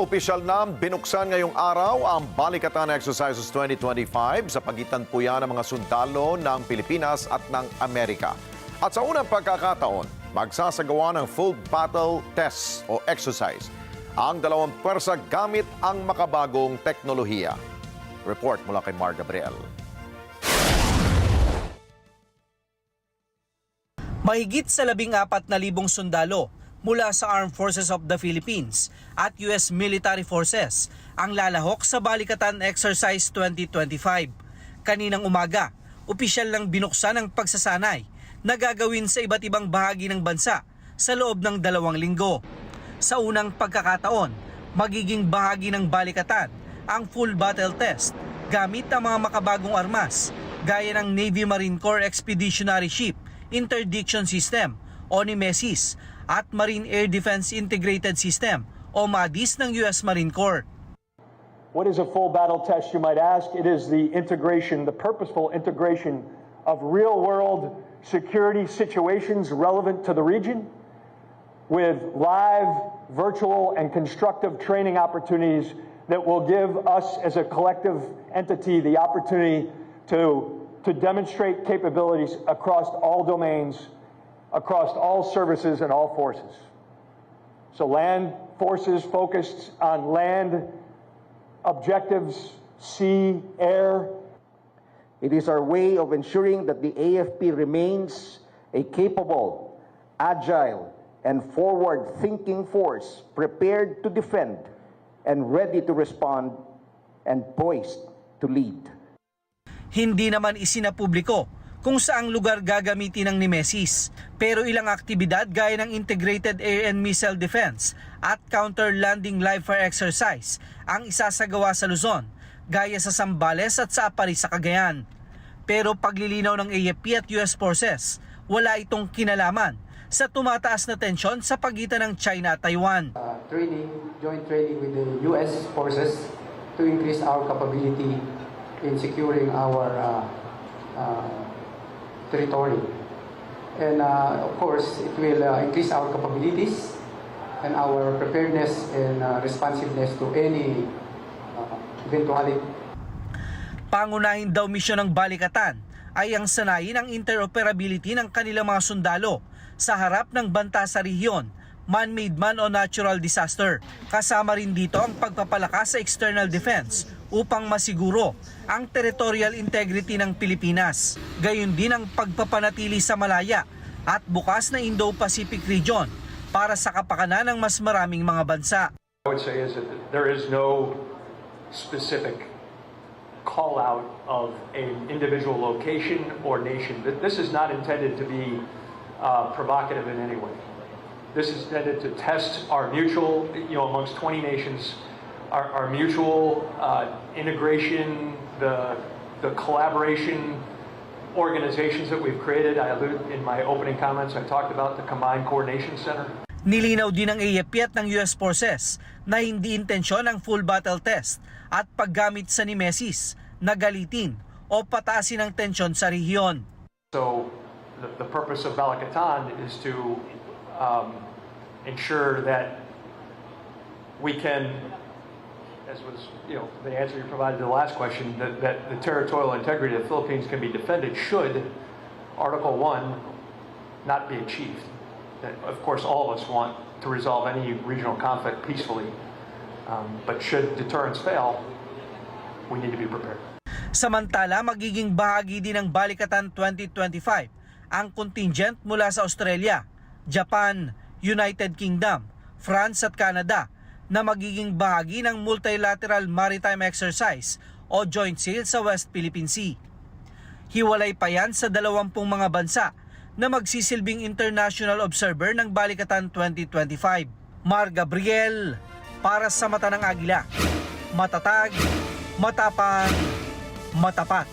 Opisyal na binuksan ngayong araw ang Balikatan Exercises 2025 sa pagitan po yan ng mga sundalo ng Pilipinas at ng Amerika. At sa unang pagkakataon, magsasagawa ng full battle test o exercise ang dalawang pwersa gamit ang makabagong teknolohiya. Report mula kay Mar Gabriel. Mahigit sa 14,000 sundalo mula sa Armed Forces of the Philippines at US Military Forces ang lalahok sa Balikatan Exercise 2025. Kaninang umaga, opisyal lang binuksan ang pagsasanay na gagawin sa iba't ibang bahagi ng bansa sa loob ng 2 linggo. Sa unang pagkakataon, magiging bahagi ng Balikatan ang full battle test gamit ang mga makabagong armas gaya ng Navy Marine Corps Expeditionary Ship Interdiction System o NEMESIS at Marine Air Defense Integrated System o MADIS ng US Marine Corps. What is a full battle test, you might ask? It is the integration, the purposeful integration of real-world security situations relevant to the region with live, virtual, and constructive training opportunities that will give us as a collective entity the opportunity to demonstrate capabilities across all domains, across all services and all forces. So land forces focused on land objectives, sea, air. It is our way of ensuring that the AFP remains a capable, agile, and forward-thinking force prepared to defend and ready to respond and poised to lead. Hindi naman isinapubliko kung saang lugar gagamitin ng NEMESIS, pero ilang aktibidad gaya ng Integrated Air and Missile Defense at Counter-Landing Live Fire Exercise ang isasagawa sa Luzon, gaya sa Zambales at sa Aparis sa Cagayan. Pero paglilinaw ng AFP at US Forces, wala itong kinalaman sa tumataas na tensyon sa pagitan ng China at Taiwan. Joint training with the US Forces to increase our capability in securing our territory. And of course, it will increase our capabilities and our preparedness and responsiveness to any eventuality. Pangunahin daw misyon ng Balikatan ay ang sanayin ang interoperability ng kanilang mga sundalo sa harap ng banta sa rehiyon, man-made man o natural disaster. Kasama rin dito ang pagpapalakas sa external defense upang masiguro ang territorial integrity ng Pilipinas. Gayon din ang pagpapanatili sa malaya at bukas na Indo-Pacific region para sa kapakanan ng mas maraming mga bansa. I would say is that there is no specific call out of an individual location or nation. This is not intended to be provocative in any way. This is intended to test our mutual, amongst 20 nations, our mutual integration, the collaboration organizations that we've created. I alluded in my opening comments, I talked about the Combined Coordination Center. Nilinaw din ng AFP at ng US Forces na hindi intensyon ang full battle test at paggamit sa NEMESIS na galitin o pataasin ang tensyon sa rehiyon. So the purpose of Balikatan is to ensure that we can, as was the answer you provided to the last question, that the territorial integrity of the Philippines can be defended should Article 1 not be achieved. That, of course, all of us want to resolve any regional conflict peacefully, but should deterrence fail, we need to be prepared. Samantala, magiging bahagi din ng Balikatan 2025 ang contingent mula sa Australia, Japan, United Kingdom, France at Canada na magiging bahagi ng Multilateral Maritime Exercise o Joint SEAL sa West Philippine Sea. Hiwalay pa yan sa 20 mga bansa na magsisilbing international observer ng Balikatan 2025. Mar Gabriel, para sa Mata ng Agila. Matatag, matapang, matapat.